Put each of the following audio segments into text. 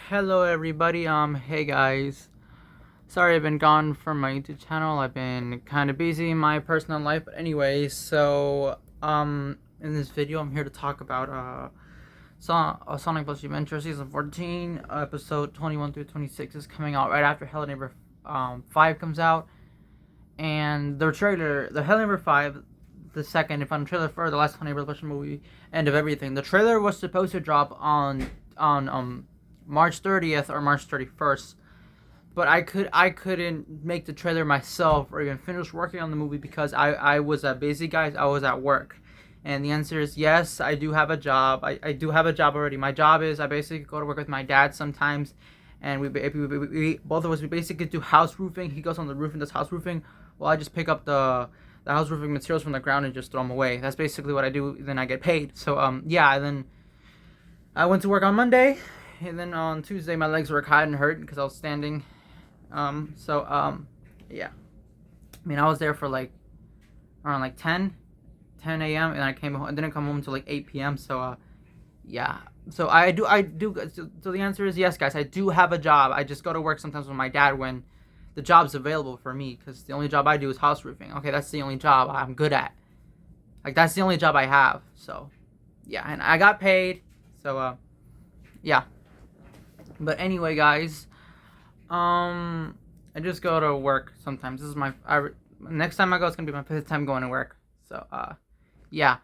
Hello everybody, hey guys. Sorry I've been gone from my YouTube channel. I've been kind of busy in my personal life, but anyway, in this video I'm here to talk about Sonic Plush Adventure Season 14, episode 21 through 26 is coming out right after Hello Neighbor 5 comes out. And the Hello Neighbor 5, the second and final trailer for the last Hello Neighbor Plush movie, end of everything. The trailer was supposed to drop on March 30th or March 31st, but I couldn't make the trailer myself or even finish working on the movie because I was busy, guys. I was at work, and the answer is yes. I do have a job. I do have a job already. My job is I basically go to work with my dad sometimes, and we both of us we basically do house roofing. He goes on the roof and does house roofing, while I just pick up the house roofing materials from the ground and just throw them away. That's basically what I do. Then I get paid. So yeah. And then I went to work on Monday. And then on Tuesday, my legs were kind of hurt because I was standing. Yeah. I mean, I was there for around 10 a.m. and I came home. I didn't come home until 8 p.m. Yeah. So I do. So the answer is yes, guys. I do have a job. I just go to work sometimes with my dad when the job's available for me, because the only job I do is house roofing. Okay, that's the only job I'm good at. That's the only job I have. So, yeah, and I got paid. Yeah. But anyway, guys, I just go to work sometimes. This is next time I go, it's gonna be my 5th time going to work. So, yeah.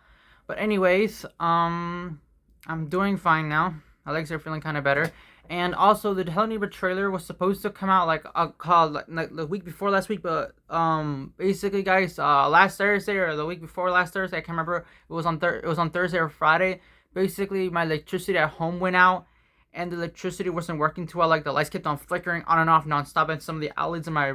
But anyways, I'm doing fine now. My legs are feeling kind of better. And also, the Hello Neighbor trailer was supposed to come out like the week before last week, but basically, guys, last Thursday or the week before last Thursday, I can't remember. It was on Thursday or Friday. Basically, my electricity at home went out, and the electricity wasn't working too well. Like, the lights kept on flickering on and off nonstop, and some of the outlets in my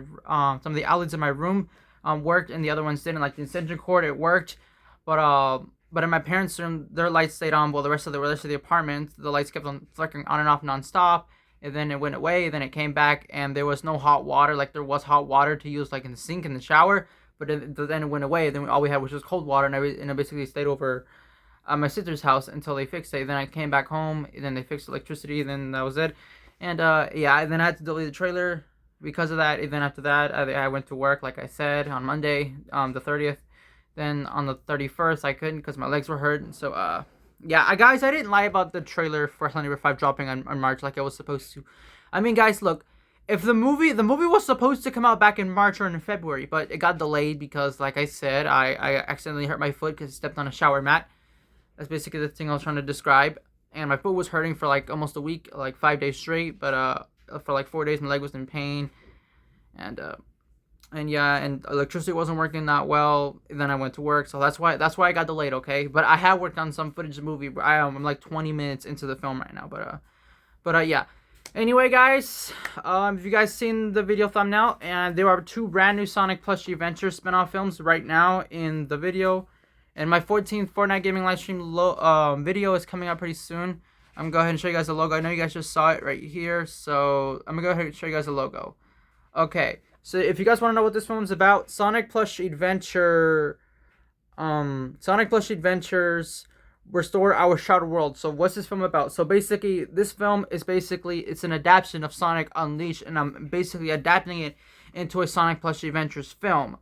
room worked, and the other ones didn't. Like, the extension cord, it worked, but in my parents' room, their lights stayed on. Well, the rest of the apartment, the lights kept on flickering on and off nonstop, and then it went away. Then it came back, and there was no hot water. Like, there was hot water to use, like in the sink in the shower, but then it went away. Then all we had was just cold water, and I basically stayed over my sister's house until they fixed it. Then I came back home, and then they fixed electricity, and then that was it. And yeah, and then I had to delete the trailer because of that. And then after that, I went to work, like I said, on Monday, the 30th. Then on the 31st, I couldn't because my legs were hurt. So yeah, guys, I didn't lie about the trailer for Hello Neighbor 5 dropping on March like I was supposed to. I mean, guys, look, if the movie was supposed to come out back in March or in February, but it got delayed because, like I said, I accidentally hurt my foot because I stepped on a shower mat. That's basically the thing I was trying to describe. And my foot was hurting for almost a week, 5 days straight. But for 4 days, my leg was in pain. And yeah, and electricity wasn't working that well. And then I went to work, so that's why I got delayed. Okay, but I have worked on some footage of the movie. I'm 20 minutes into the film right now. But yeah. Anyway, guys, if you guys seen the video thumbnail, and there are 2 brand new Sonic Plush Adventure spin-off films right now in the video. And my 14th Fortnite gaming livestream video is coming out pretty soon. I'm gonna go ahead and show you guys the logo. I know you guys just saw it right here, so I'm gonna go ahead and show you guys the logo. Okay, so if you guys want to know what this film is about, Sonic Plush Adventures Restore Our Shattered World. So what's this film about? So basically, this film is it's an adaptation of Sonic Unleashed, and I'm basically adapting it into a Sonic Plush Adventures film.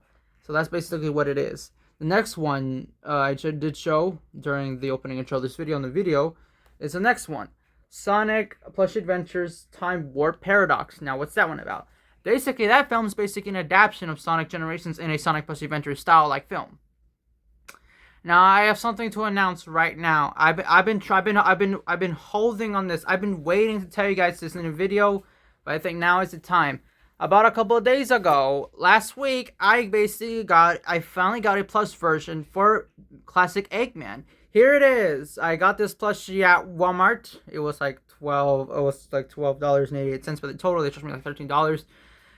So that's basically what it is. The next one I did show during the opening intro of this video, is the next one. Sonic Plush Adventures Time Warp Paradox. Now, what's that one about? Basically, that film is basically an adaptation of Sonic Generations in a Sonic Plush Adventures style film. Now, I have something to announce right now. I've been holding on this. I've been waiting to tell you guys this in a video, but I think now is the time. About a couple of days ago, last week, I finally got a Plush version for Classic Eggman. Here it is. I got this plushie at Walmart. It was $12.88, but the total they charged me $13.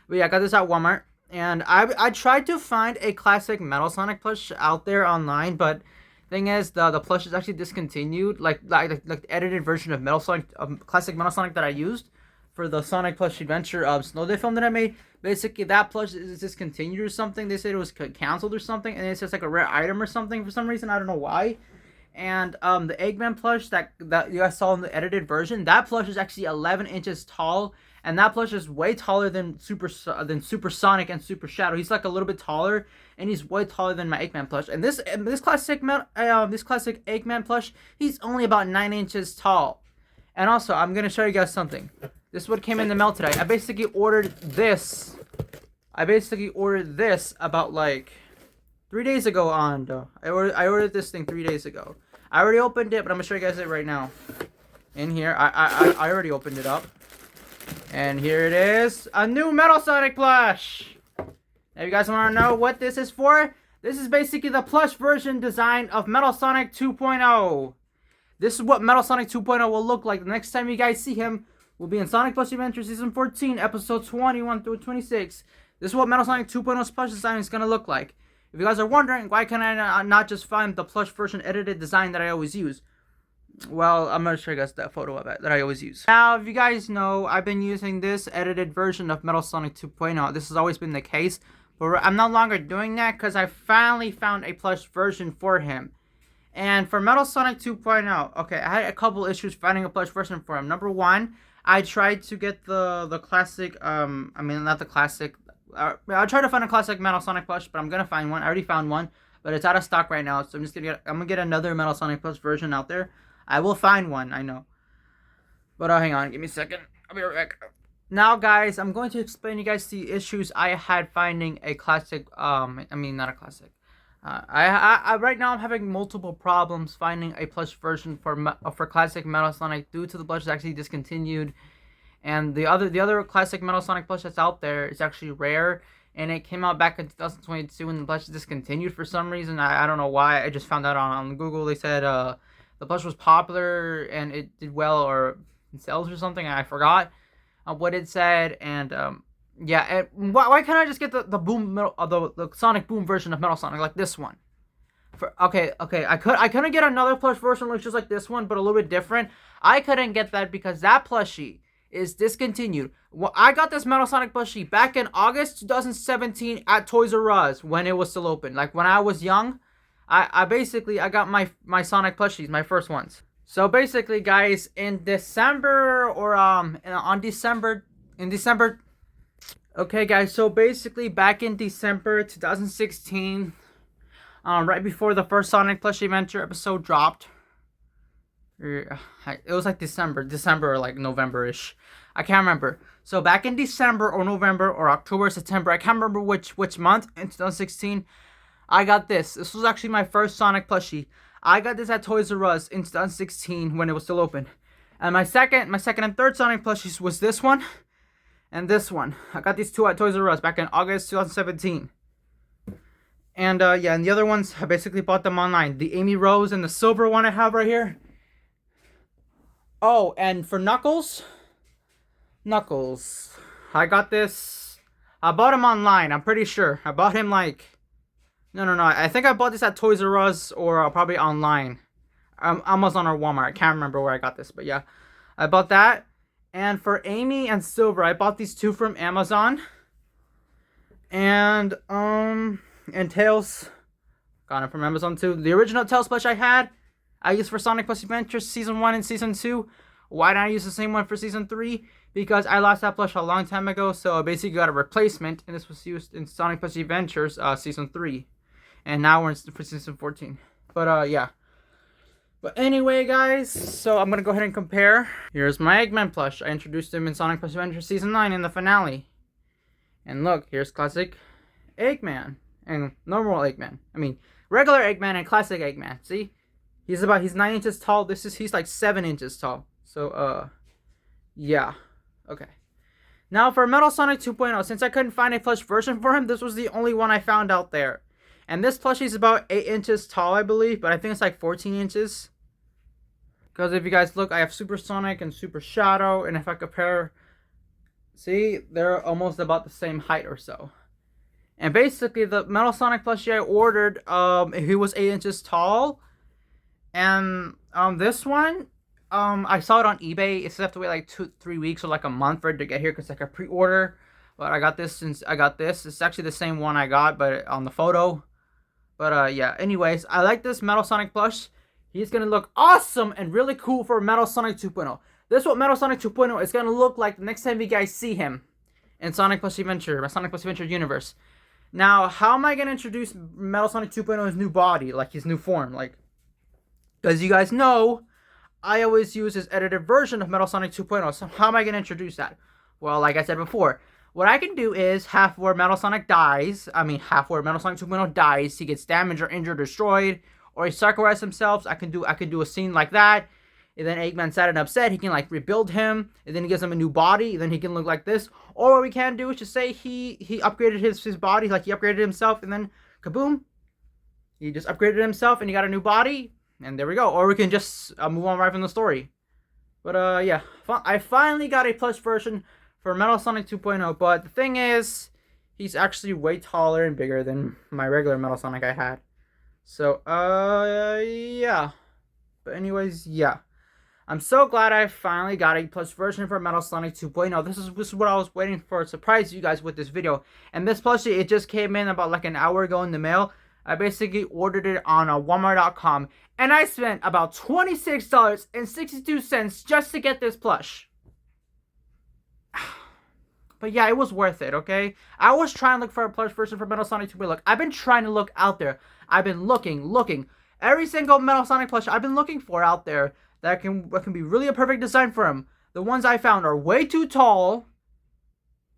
But yeah, I got this at Walmart, and I tried to find a classic Metal Sonic plush out there online, but thing is, the plush is actually discontinued. Like the edited version of Metal Sonic, classic Metal Sonic that I used for the Sonic Plush Adventure Snow Day film that I made. Basically, that plush is discontinued or something. They said it was canceled or something, and it's just like a rare item or something for some reason. I don't know why. And the Eggman plush that you guys saw in the edited version, that plush is actually 11 inches tall, and that plush is way taller than Super Sonic and Super Shadow. He's like a little bit taller, and he's way taller than my Eggman plush. And this classic Eggman plush, he's only about 9 inches tall. And also, I'm gonna show you guys something. This is what came in the mail today. I basically ordered this about like 3 days ago on I ordered this thing 3 days ago. I already opened it, but I'm gonna show you guys it right now. In here, I already opened it up, and here it is, a new Metal Sonic plush. Now, you guys want to know what this is for? This is basically the plush version design of Metal Sonic 2.0. This is what Metal Sonic 2.0 will look like the next time you guys see him. Will be in Sonic Plush Adventure Season 14, Episode 21 through 26. This is what Metal Sonic 2.0's plush design is going to look like. If you guys are wondering, why can I not just find the plush version edited design that I always use? Well, I'm going to show you guys that photo of it that I always use. Now, if you guys know, I've been using this edited version of Metal Sonic 2.0. This has always been the case, but I'm no longer doing that because I finally found a plush version for him. And for Metal Sonic 2.0, okay, I had a couple issues finding a plush version for him. Number one, I tried to get the classic, not the classic, I tried to find a classic Metal Sonic plush, but I'm gonna find one. I already found one, but it's out of stock right now, so I'm gonna get another Metal Sonic plush version out there. I will find one, I know. But hang on, give me a second. I'll be right back. Now, guys, I'm going to explain to you guys the issues I had finding a classic, not a classic. I right now I'm having multiple problems finding a plush version for classic Metal Sonic due to the plush is actually discontinued, and the other classic Metal Sonic plush that's out there is actually rare, and it came out back in 2022 and the plush is discontinued for some reason. I don't know why. I just found out on Google. They said the plush was popular and it did well or in sales or something. I forgot what it said, and yeah, why can't I just get the Sonic Boom version of Metal Sonic like this one? Okay, I couldn't get another plush version which is like this one but a little bit different. I couldn't get that because that plushie is discontinued. Well, I got this Metal Sonic plushie back in August 2017 at Toys R Us when it was still open. Like when I was young, I got my Sonic plushies, my first ones. So basically, guys, in December or in December. Okay, guys, so basically back in December 2016, right before the first Sonic Plush Adventure episode dropped, it was like December or like November-ish. I can't remember. So back in December or November or October, September, I can't remember which month in 2016, I got this. This was actually my first Sonic plushie. I got this at Toys R Us in 2016 when it was still open. And my second and third Sonic plushies was this one and this one. I got these two at Toys R Us back in August 2017. And yeah, and the other ones, I basically bought them online. The Amy Rose and the silver one I have right here. Oh, and for Knuckles, I got this. I bought him online, I'm pretty sure. I bought him like... No. I think I bought this at Toys R Us or probably online. Amazon or Walmart. I can't remember where I got this, but yeah. I bought that. And for Amy and Silver, I bought these two from Amazon. And Tails, got it from Amazon too. The original Tails plush I used for Sonic Plus Adventures Season 1 and Season 2. Why didn't I use the same one for Season 3? Because I lost that plush a long time ago, so I basically got a replacement, and this was used in Sonic Plus Adventures Season 3. And now we're for Season 14. But, yeah. But anyway, guys, so I'm going to go ahead and compare. Here's my Eggman plush. I introduced him in Sonic Plus Adventure Season 9 in the finale. And look, here's classic Eggman. And normal Eggman. I mean, regular Eggman and classic Eggman. See? He's 9 inches tall. He's like 7 inches tall. So, yeah. Okay. Now, for Metal Sonic 2.0, since I couldn't find a plush version for him, this was the only one I found out there. And this plushie is about 8 inches tall, I believe, but I think it's like 14 inches. Because if you guys look, I have Super Sonic and Super Shadow, and if I compare, see, they're almost about the same height or so. And basically, the Metal Sonic plushie I ordered, he was 8 inches tall. And this one, I saw it on eBay. It's have to wait like 2-3 weeks or like a month for it to get here because like a pre-order. But I got this since I got this. It's actually the same one I got, but on the photo. But yeah, anyways, I like this Metal Sonic plush. He's going to look awesome and really cool for Metal Sonic 2.0. This is what Metal Sonic 2.0 is going to look like the next time you guys see him in Sonic Plus Adventure, my Sonic Plus Adventure universe. Now, how am I going to introduce Metal Sonic 2.0's new body, like his new form? Like, as you guys know, I always use this edited version of Metal Sonic 2.0. So how am I going to introduce that? Well, like I said before, what I can do is half where Metal Sonic 2.0 dies, he gets damaged or injured or destroyed, or he sacrifices himself. I can do a scene like that. And then Eggman's sad and upset. He can like rebuild him, and then he gives him a new body. And then he can look like this. Or what we can do is just say he upgraded his body, like he upgraded himself, and then kaboom, he just upgraded himself, and he got a new body, and there we go. Or we can just move on right from the story. But yeah, I finally got a plush version for Metal Sonic 2.0. But the thing is, he's actually way taller and bigger than my regular Metal Sonic I had. So yeah. But anyways, yeah. I'm so glad I finally got a plush version for Metal Sonic 2.0. This is what I was waiting for to surprise you guys with this video. And this plushie, it just came in about like an hour ago in the mail. I basically ordered it on Walmart.com. And I spent about $26.62 just to get this plush. But yeah, it was worth it, okay? I was trying to look for a plush version for Metal Sonic 2.0. Look, I've been trying to look out there. I've been looking. Every single Metal Sonic plush I've been looking for out there that can be really a perfect design for him. The ones I found are way too tall,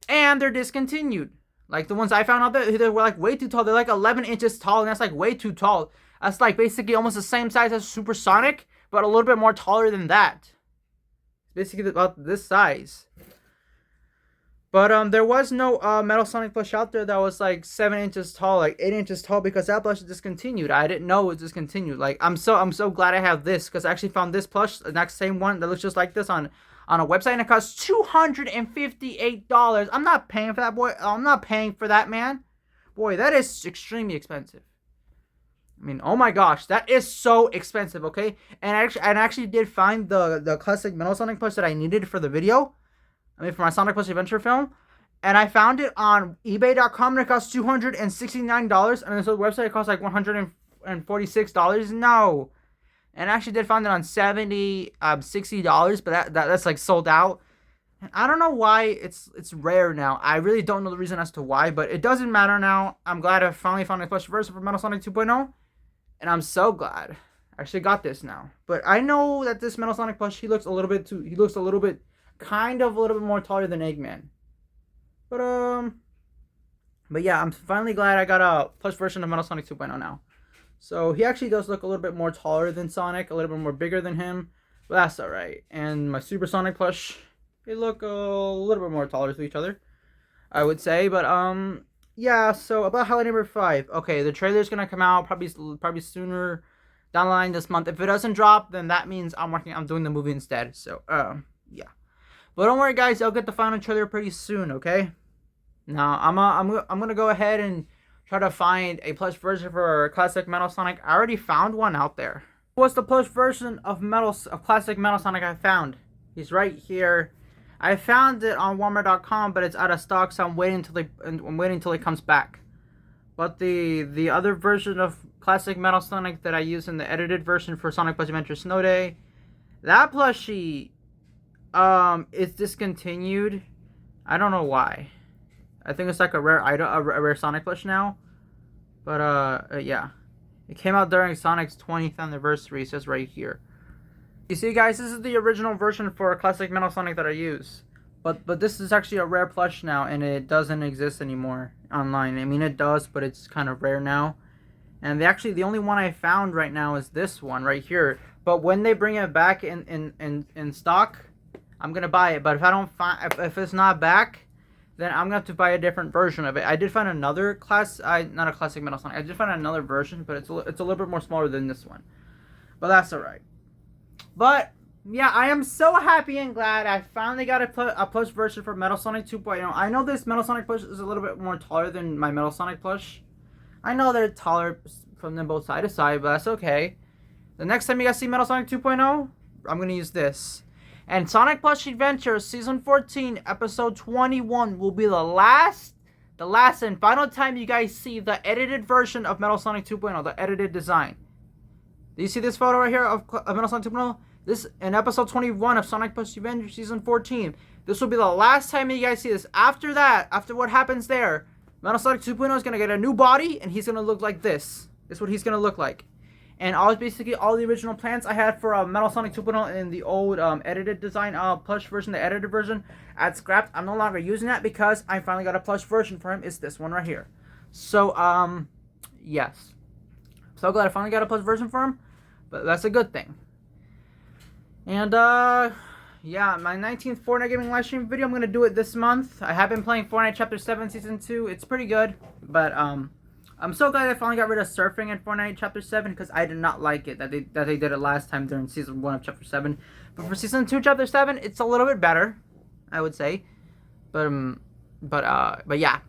and they're discontinued. Like the ones I found out there, they were like way too tall. They're like 11 inches tall, and that's like way too tall. That's like basically almost the same size as Super Sonic, but a little bit more taller than that. It's basically about this size. But there was no Metal Sonic plush out there that was like 7 inches tall, like 8 inches tall, because that plush is discontinued. I didn't know it was discontinued. Like I'm so glad I have this, because I actually found this plush, the next same one that looks just like this on a website, and it costs $258. I'm not paying for that, boy. I'm not paying for that, man. Boy, that is extremely expensive. I mean, oh my gosh, that is so expensive. Okay, and I actually did find the classic Metal Sonic plush that I needed for the video. I mean, for my Sonic Plus Adventure film. And I found it on eBay.com, and it cost $269. And so the website it costs like $146. No. And I actually did find it on $60, but that's like sold out. And I don't know why it's rare now. I really don't know the reason as to why, but it doesn't matter now. I'm glad I finally found a plush version for Metal Sonic 2.0. And I'm so glad I actually got this now. But I know that this Metal Sonic plush, he looks a little bit kind of a little bit more taller than Eggman. But yeah, I'm finally glad I got a plush version of Metal Sonic 2.0 now. So he actually does look a little bit more taller than Sonic, a little bit more bigger than him, but that's alright. And my Super Sonic plush, they look a little bit more taller to each other, I would say. But yeah, so about Holiday number 5. Okay, the trailer's gonna come out probably sooner down the line this month. If it doesn't drop, then that means I'm doing the movie instead. So yeah. But don't worry, guys. I'll get the final trailer pretty soon. Okay. Now I'm gonna go ahead and try to find a plush version for classic Metal Sonic. I already found one out there. What's the plush version of classic Metal Sonic I found? He's right here. I found it on Walmart.com, but it's out of stock, so I'm waiting until it comes back. But the other version of classic Metal Sonic that I use in the edited version for Sonic Plus Adventure Snow Day, that plushie. It's discontinued. I don't know why. I think it's like a rare item, a rare Sonic plush now. But yeah, it came out during Sonic's 20th anniversary. It says right here. You see, guys, this is the original version for classic Metal Sonic that I use. But this is actually a rare plush now, and it doesn't exist anymore online. I mean, it does, but it's kind of rare now. And the only one I found right now is this one right here. But when they bring it back in stock, I'm gonna buy it. But if I don't find, if it's not back, then I'm gonna have to buy a different version of it. I did find another not a classic Metal Sonic. I did find another version, but it's a little bit more smaller than this one. But that's alright. But yeah, I am so happy and glad I finally got a plush version for Metal Sonic 2.0. I know this Metal Sonic plush is a little bit more taller than my Metal Sonic plush. I know they're taller from them both side to side, but that's okay. The next time you guys see Metal Sonic 2.0, I'm gonna use this. And Sonic Plush Adventure Season 14, Episode 21 will be the last and final time you guys see the edited version of Metal Sonic 2.0, the edited design. Do you see this photo right here of Metal Sonic 2.0? This in episode 21 of Sonic Plush Adventure Season 14. This will be the last time you guys see this. After that, after what happens there, Metal Sonic 2.0 is going to get a new body, and he's going to look like this. This is what he's going to look like. And basically all the original plans I had for Metal Sonic 2.0 in the old edited design plush version, the edited version, I scrapped. I'm no longer using that because I finally got a plush version for him. It's this one right here. So, yes. So glad I finally got a plush version for him. But that's a good thing. And, yeah, my 19th Fortnite Gaming livestream video, I'm going to do it this month. I have been playing Fortnite Chapter 7 Season 2. It's pretty good. But, I'm so glad I finally got rid of surfing in Fortnite Chapter 7 because I did not like it that they did it last time during Season 1 of Chapter 7. But for Season 2 Chapter 7, it's a little bit better, I would say. But yeah.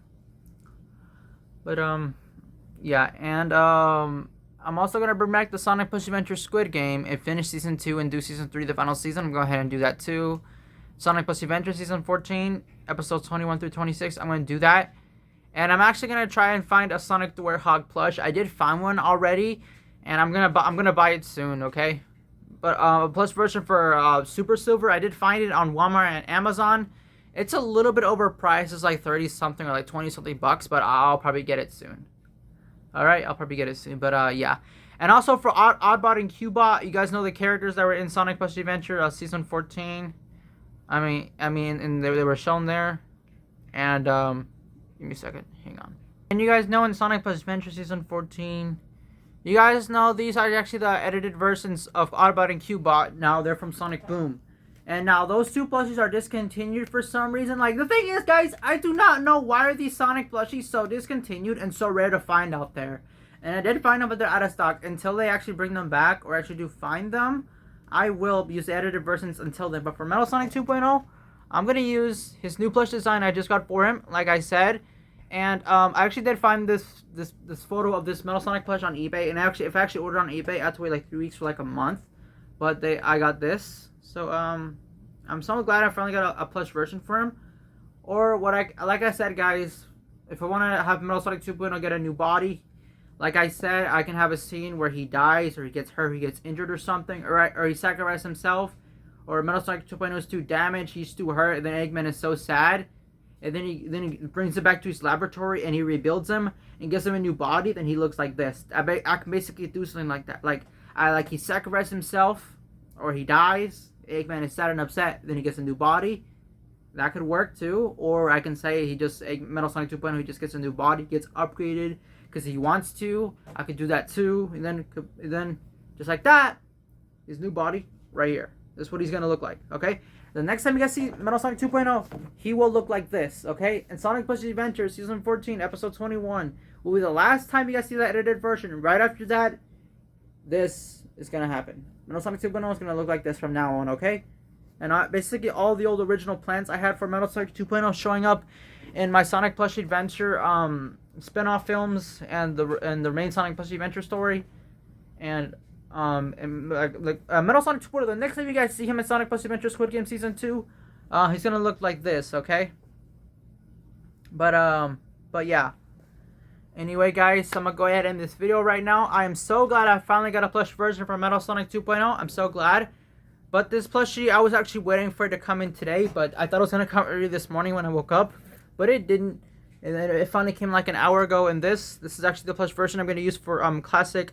Yeah, and, I'm also going to bring back the Sonic Plush Adventure Squid Game and finish Season 2 and do Season 3, the final season. I'm going to go ahead and do that too. Sonic Plush Adventure Season 14, Episodes 21 through 26, I'm going to do that. And I'm actually going to try and find a Sonic the Werehog plush. I did find one already, and I'm gonna buy it soon, okay? But a plush version for Super Silver, I did find it on Walmart and Amazon. It's a little bit overpriced. It's like 30 something or like 20 something bucks, but I'll probably get it soon. Alright, I'll probably get it soon, but yeah. And also for Oddbot and Cubot, you guys know the characters that were in Sonic Plush Adventure Season 14. I mean, and they were shown there. And, give me a second, hang on. And you guys know in Sonic Plush Adventure Season 14, you guys know these are actually the edited versions of Oddbot and Cubot. Now they're from Sonic Boom. And now those two plushies are discontinued for some reason. Like, the thing is, guys, I do not know why are these Sonic plushies so discontinued and so rare to find out there. And I did find them, but they're out of stock. Until they actually bring them back or actually do find them, I will use the edited versions until then. But for Metal Sonic 2.0, I'm going to use his new plush design I just got for him, like I said. And I actually did find this photo of this Metal Sonic plush on eBay. And if I actually ordered on eBay, I had to wait like 3 weeks for like a month. But I got this. So, I'm so glad I finally got a plush version for him. Or like I said, guys, if I want to have Metal Sonic 2.0 get a new body, like I said, I can have a scene where he dies, or he gets hurt, he gets injured or something, or he sacrifices himself, or Metal Sonic 2.0 is too damaged, he's too hurt, and then Eggman is so sad, and then he brings him back to his laboratory, and he rebuilds him, and gives him a new body, then he looks like this. I can basically do something like that. Like he sacrifices himself, or he dies, Eggman is sad and upset, then he gets a new body. That could work too. Or I can say Metal Sonic 2.0, he just gets a new body, gets upgraded because he wants to. I could do that too. And then just like that, his new body right here. This is what he's going to look like, okay? The next time you guys see Metal Sonic 2.0, he will look like this, okay? And Sonic Plush Adventure Season 14, Episode 21 will be the last time you guys see that edited version. Right after that, this is going to happen. Metal Sonic 2.0 is going to look like this from now on, okay? And basically all the old original plans I had for Metal Sonic 2.0 showing up in my Sonic Plush Adventure spin-off films and the main Sonic Plush Adventure story. And Metal Sonic 2.0, the next time you guys see him in Sonic Plush Adventure Squid Game Season 2, he's going to look like this, okay? But yeah. Anyway, guys, so I'm going to go ahead and end this video right now. I am so glad I finally got a plush version for Metal Sonic 2.0. I'm so glad. But this plushie, I was actually waiting for it to come in today, but I thought it was going to come early this morning when I woke up. But it didn't. And then it finally came like an hour ago, and this is actually the plush version I'm going to use for classic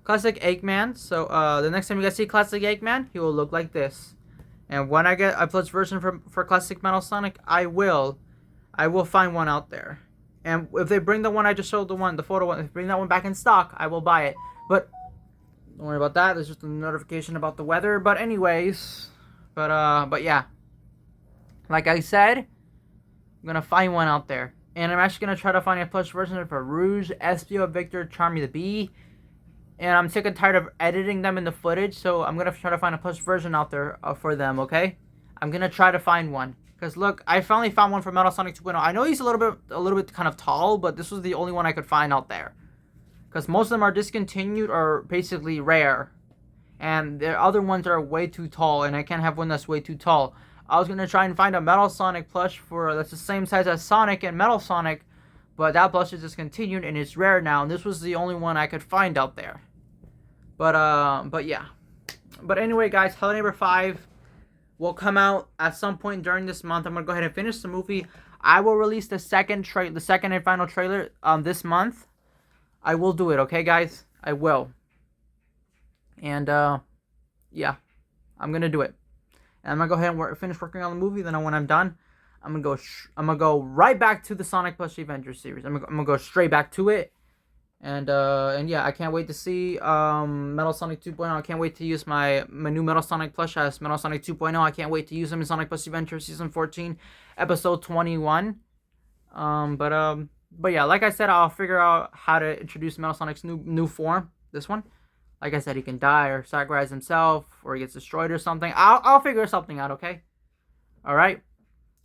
Eggman. So the next time you guys see classic Eggman, he will look like this. And when I get a plush version for classic Metal Sonic, I will find one out there. And if they bring the one I just showed, the photo one, if they bring that one back in stock, I will buy it. But don't worry about that. There's just a notification about the weather. But anyways, but yeah, like I said, I'm gonna find one out there, and I'm actually gonna try to find a plush version for Rouge, Espio, Victor, Charmy the Bee. And I'm sick and tired of editing them in the footage, so I'm gonna try to find a plush version out there for them. Okay, I'm gonna try to find one. Because look, I finally found one for Metal Sonic 2.0. I know he's a little bit kind of tall, but this was the only one I could find out there. Because most of them are discontinued or basically rare. And the other ones are way too tall, and I can't have one that's way too tall. I was going to try and find a Metal Sonic plush that's the same size as Sonic and Metal Sonic, but that plush is discontinued and it's rare now, and this was the only one I could find out there. But yeah. But anyway, guys, Hello Neighbor 5 will come out at some point during this month. I'm gonna go ahead and finish the movie. I will release the second and final trailer this month. I will do it, okay, guys? I will. And yeah, I'm gonna do it. And I'm gonna go ahead and finish working on the movie. Then when I'm done, I'm gonna go right back to the Sonic Plush Adventures series. I'm gonna go straight back to it. And yeah, I can't wait to see Metal Sonic 2.0. I can't wait to use my new Metal Sonic plush as Metal Sonic 2.0. I can't wait to use him in Sonic Plush Adventure Season 14, Episode 21. But yeah, like I said, I'll figure out how to introduce Metal Sonic's new form. This one, like I said, he can die or sacrifice himself or he gets destroyed or something. I'll figure something out. Okay. All right.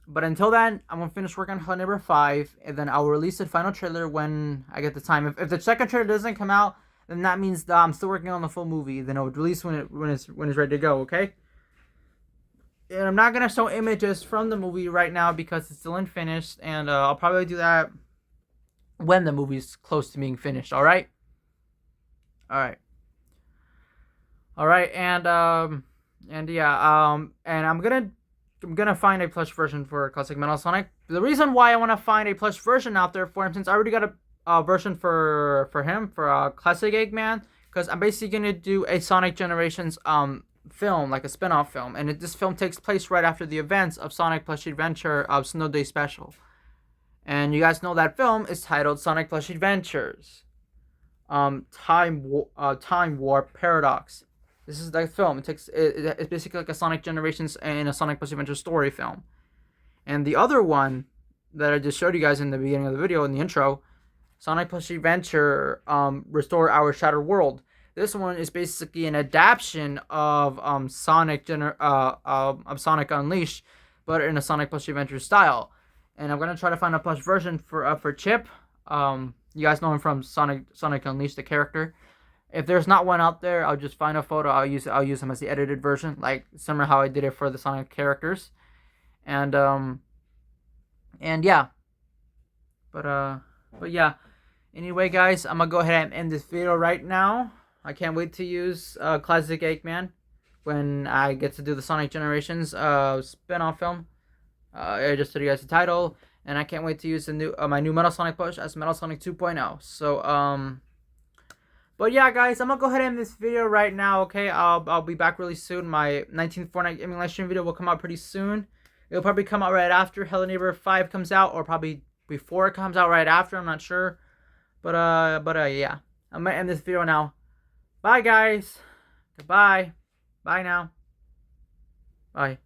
But until then, I'm gonna finish working on Hello Neighbor 5, and then I'll release the final trailer when I get the time. If the second trailer doesn't come out, then that means that I'm still working on the full movie. Then I'll release when it's ready to go. Okay. And I'm not gonna show images from the movie right now because it's still unfinished, and I'll probably do that when the movie's close to being finished. All right. All right. All right. And yeah. And I'm gonna find a plush version for Classic Metal Sonic. The reason why I want to find a plush version out there for him, since I already got a version for him for Classic Eggman, because I'm basically gonna do a Sonic Generations film, like a spin-off film, and this film takes place right after the events of Sonic Plush Adventure of Snow Day Special. And you guys know that film is titled Sonic Plush Adventures, Time Warp Paradox. This is the film. It's basically like a Sonic Generations and a Sonic Plush Adventure story film. And the other one that I just showed you guys in the beginning of the video, in the intro, Sonic Plush Adventure, Restore Our Shattered World. This one is basically an adaptation of Sonic Unleashed, but in a Sonic Plush Adventure style. And I'm gonna try to find a plush version for Chip. You guys know him from Sonic Unleashed, the character. If there's not one out there, I'll just find a photo. I'll use them as the edited version, like similar how I did it for the Sonic characters, and yeah, but yeah. Anyway, guys, I'm gonna go ahead and end this video right now. I can't wait to use Classic Eggman when I get to do the Sonic Generations spin-off film. I just told you guys the title, and I can't wait to use the my new Metal Sonic plush as Metal Sonic 2.0. So But yeah, guys, I'm gonna go ahead and end this video right now. Okay, I'll be back really soon. My 19th Fortnite gaming live stream video will come out pretty soon. It'll probably come out right after Hello Neighbor 5 comes out, or probably before it comes out right after. I'm not sure, but yeah, I'm gonna end this video now. Bye, guys. Goodbye. Bye now. Bye.